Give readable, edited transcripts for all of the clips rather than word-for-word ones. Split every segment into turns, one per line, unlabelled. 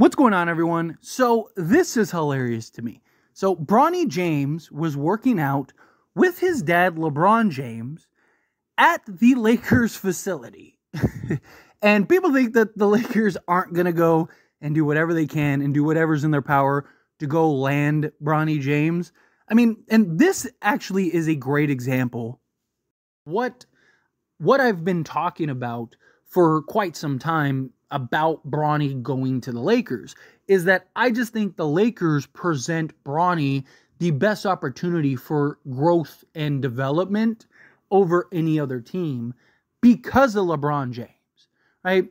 What's going on, everyone? So this is hilarious to me. So Bronny James was working out with his dad, Lebron James, at the Lakers facility. And people think that the Lakers aren't going to go and do whatever they can and do whatever's in their power to go land Bronny James. I mean, and this actually is a great example. What I've been talking about for quite some time about Bronny going to the Lakers is that I just think the Lakers present Bronny the best opportunity for growth and development over any other team because of LeBron James, right?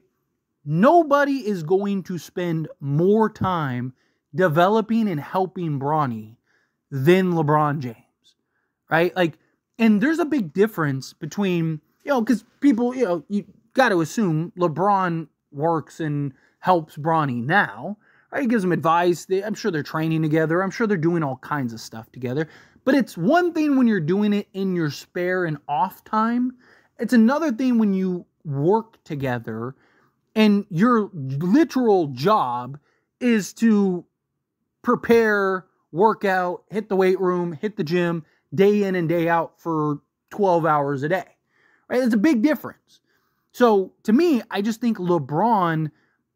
Nobody is going to spend more time developing and helping Bronny than LeBron James, right? And there's a big difference between, because people, you got to assume LeBron works and helps Bronny now, right? He gives him advice. I'm sure they're training together. I'm sure they're doing all kinds of stuff together. But it's one thing when you're doing it in your spare and off time. It's another thing when you work together and your literal job is to prepare, work out, hit the weight room, hit the gym, day in and day out for 12 hours a day, right? It's a big difference. So to me, I just think LeBron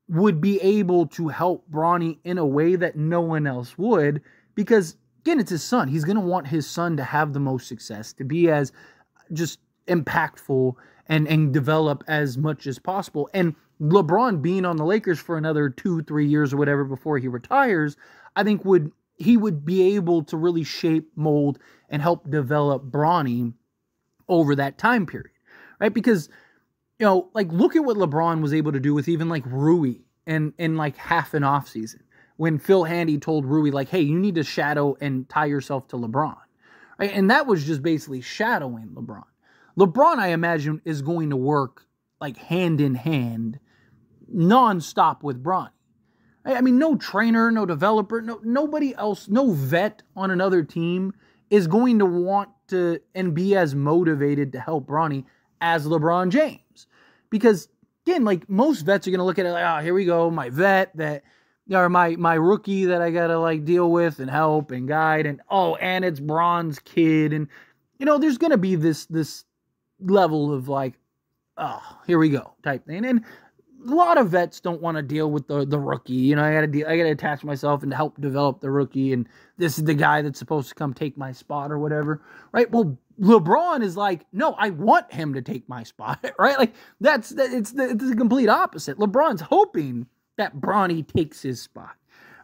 would be able to help Bronny in a way that no one else would, because again, it's his son. He's going to want his son to have the most success, to be as just impactful and develop as much as possible. And LeBron being on the Lakers for another 2-3 years or whatever before he retires, I think he would be able to really shape, mold, and help develop Bronny over that time period, right? Because look at what LeBron was able to do with even Rui in half an off season when Phil Handy told Rui hey, you need to shadow and tie yourself to LeBron, right? And that was just basically shadowing LeBron. LeBron, I imagine, is going to work hand in hand, nonstop with Bronny. I mean, no trainer, no developer, nobody else, no vet on another team is going to want to and be as motivated to help Bronny as LeBron James. Because, again, most vets are going to look at it here we go, my vet that, or my rookie that I got to, deal with and help and guide. And it's Bron's kid. And, there's going to be this level of, here we go type thing. And a lot of vets don't want to deal with the rookie. I got to attach myself and help develop the rookie. And this is the guy that's supposed to come take my spot or whatever, right? Well, LeBron is no, I want him to take my spot, right? It's the complete opposite. LeBron's hoping that Bronny takes his spot.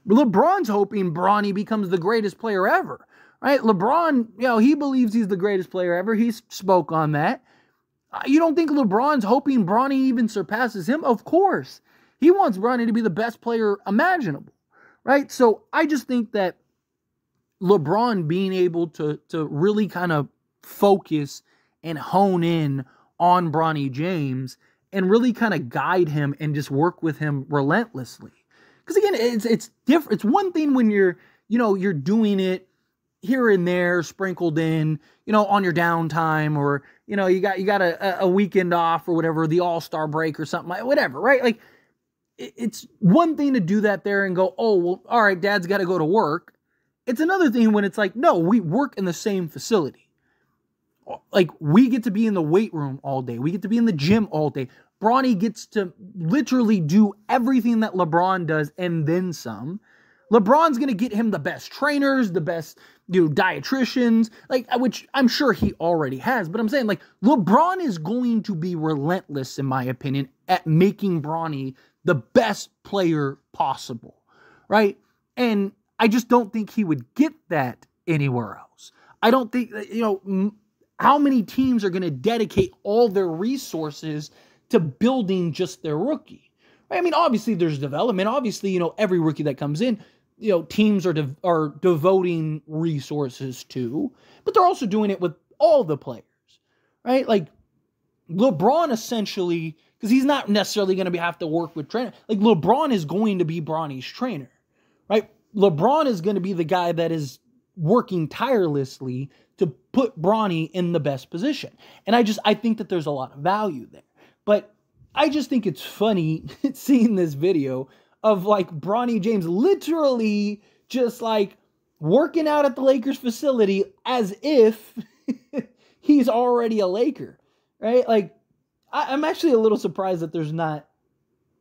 LeBron's hoping Bronny becomes the greatest player ever, right? LeBron, he believes he's the greatest player ever. He spoke on that. You don't think LeBron's hoping Bronny even surpasses him? Of course. He wants Bronny to be the best player imaginable, right? So I just think that LeBron being able to really kind of focus and hone in on Bronny James and really kind of guide him and just work with him relentlessly. Because again, it's different. It's one thing when you're doing it here and there, sprinkled in, on your downtime, or you got a weekend off or whatever, the All-Star break or something, whatever, right? It's one thing to do that there and go, oh well, all right, Dad's got to go to work. It's another thing when it's no, we work in the same facility. We get to be in the weight room all day. We get to be in the gym all day. Bronny gets to literally do everything that LeBron does and then some. LeBron's going to get him the best trainers, the best dietitians, which I'm sure he already has. But I'm saying, LeBron is going to be relentless, in my opinion, at making Bronny the best player possible, right? And I just don't think he would get that anywhere else. I don't think, how many teams are going to dedicate all their resources to building just their rookie? Right? I mean, obviously there's development. Obviously, every rookie that comes in, teams are devoting resources to, but they're also doing it with all the players, right? LeBron essentially, because he's not necessarily going to have to work with trainer. LeBron is going to be Bronny's trainer, right? LeBron is going to be the guy that is working tirelessly to put Bronny in the best position. And I think that there's a lot of value there. But I just think it's funny seeing this video of like Bronny James literally just like working out at the Lakers facility as if he's already a Laker, right? Like, I'm actually a little surprised that there's not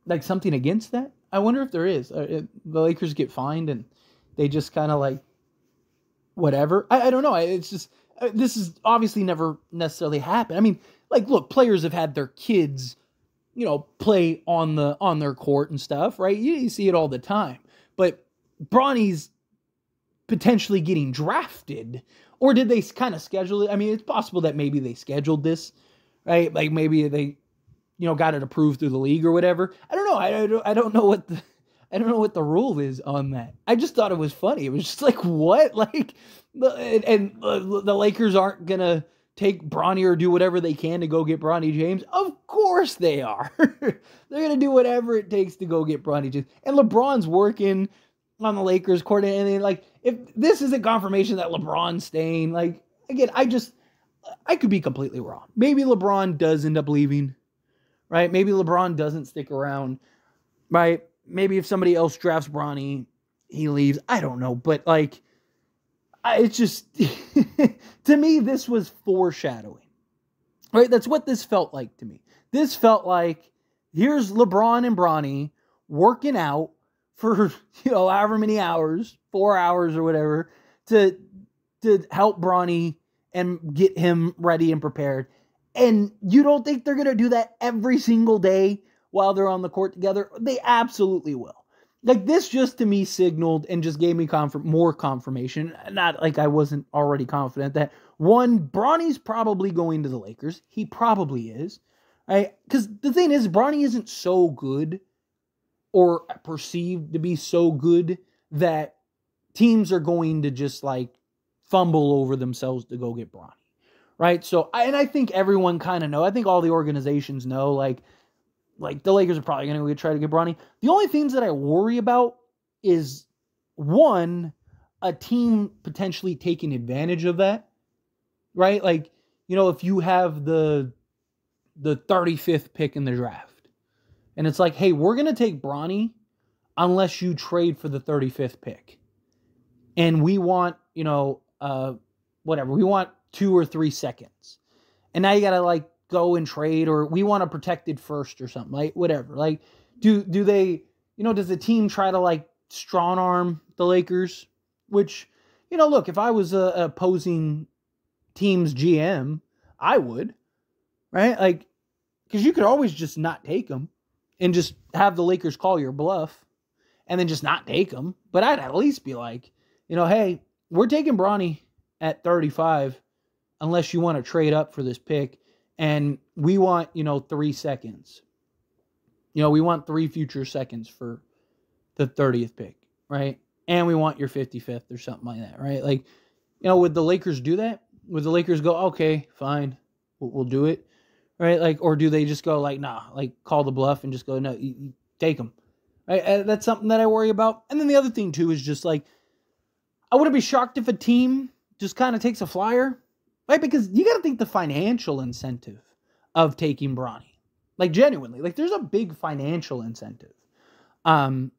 like something against that. I wonder if there is. The Lakers get fined and they just kind of like whatever. I don't know. It's just this is obviously never necessarily happened. I mean, like, look, players have had their kids, play on their court and stuff, right? You see it all the time. But Bronny's potentially getting drafted, or did they kind of schedule it? I mean, it's possible that maybe they scheduled this, right? Like maybe they, got it approved through the league or whatever. I don't know. I don't know what the rule is on that. I just thought it was funny. It was just like, what? Like, the Lakers aren't gonna take Bronny or do whatever they can to go get Bronny James. Of course they are. They're gonna do whatever it takes to go get Bronny James. And LeBron's working on the Lakers court, and then, like, if this isn't confirmation that LeBron's staying, like, again, I could be completely wrong. Maybe LeBron does end up leaving, right? Maybe LeBron doesn't stick around, right? Maybe if somebody else drafts Bronny, he leaves. I don't know, but like, it's just to me, this was foreshadowing, right? That's what this felt like to me. This felt like here's LeBron and Bronny working out for, however many hours, 4 hours or whatever, to help Bronny and get him ready and prepared. And you don't think they're going to do that every single day while they're on the court together? They absolutely will. Like, this just to me signaled and just gave me more confirmation. Not like I wasn't already confident that, one, Bronny's probably going to the Lakers. He probably is, right? Because the thing is, Bronny isn't so good or perceived to be so good that teams are going to just like fumble over themselves to go get Bronny, right? So, I think everyone kind of know. I think all the organizations know, like the Lakers are probably going to try to get Bronny. The only things that I worry about is, one, a team potentially taking advantage of that, right? Like, if you have the 35th pick in the draft, and it's like, hey, we're going to take Bronny unless you trade for the 35th pick. And we want, whatever. We want 2 or 3 seconds. And now you got to like go and trade, or we want a protected first or something, like whatever. Like, do they, does the team try to like strong arm the Lakers? Which, look, if I was a opposing team's GM, I would, right? Like, because you could always just not take them and just have the Lakers call your bluff and then just not take them. But I'd at least be like, hey, we're taking Bronny at 35 unless you want to trade up for this pick. And we want, 3 seconds. We want 3 future seconds for the 30th pick, right? And we want your 55th or something like that, right? Like, would the Lakers do that? Would the Lakers go, okay, fine, we'll do it, right? Like, or do they just go like, nah, like call the bluff and just go, no, you take them, right? That's something that I worry about. And then the other thing too is just like, I wouldn't be shocked if a team just kind of takes a flyer, right? Because you got to think the financial incentive of taking Bronny, like genuinely, like there's a big financial incentive. And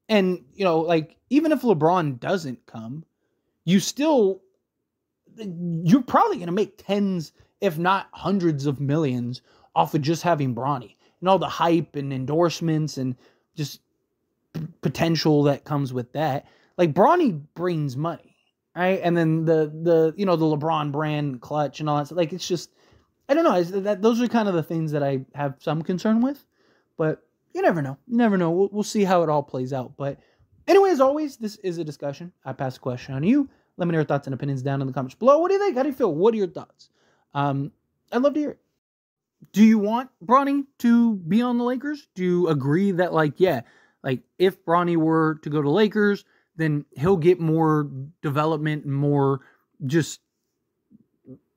like even if LeBron doesn't come, you're probably going to make tens, if not hundreds of millions off of just having Bronny and all the hype and endorsements and just potential that comes with that. Like, Bronny brings money, right? And then the LeBron brand clutch and all that stuff. Like, it's just, I don't know. Those are kind of the things that I have some concern with, but you never know. You never know. We'll see how it all plays out. But anyway, as always, this is a discussion. I pass the question on to you. Let me know your thoughts and opinions down in the comments below. What do you think? How do you feel? What are your thoughts? I'd love to hear it. Do you want Bronny to be on the Lakers? Do you agree that, like, yeah, like if Bronny were to go to Lakers, then he'll get more development and more just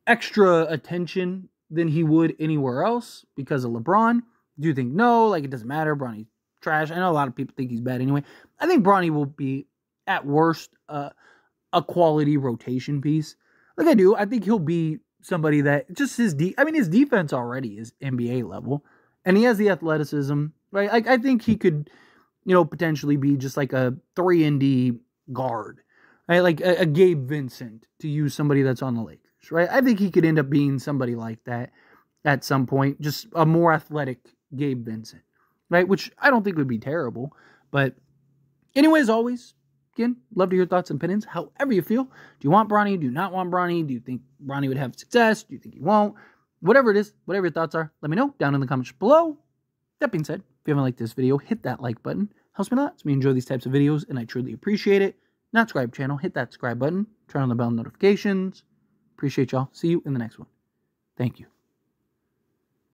extra attention than he would anywhere else because of LeBron? Do you think no? Like, it doesn't matter. Bronny's trash. I know a lot of people think he's bad anyway. I think Bronny will be, at worst, a quality rotation piece. Like, I do. I think he'll be somebody that just his defense already is NBA level, and he has the athleticism, right? Like, I think he could potentially be just like a 3-and-D guard, right? Like a Gabe Vincent, to use somebody that's on the Lakers, right? I think he could end up being somebody like that at some point, just a more athletic Gabe Vincent, right? Which I don't think would be terrible. But anyways, always, again, love to hear thoughts and opinions, however you feel. Do you want Bronny? Do you not want Bronny? Do you think Bronny would have success? Do you think he won't? Whatever it is, whatever your thoughts are, let me know down in the comments below. That being said, if you haven't liked this video, hit that like button. Helps me a lot. It's me enjoy these types of videos, and I truly appreciate it. Not subscribe channel, hit that subscribe button. Turn on the bell notifications. Appreciate y'all. See you in the next one. Thank you.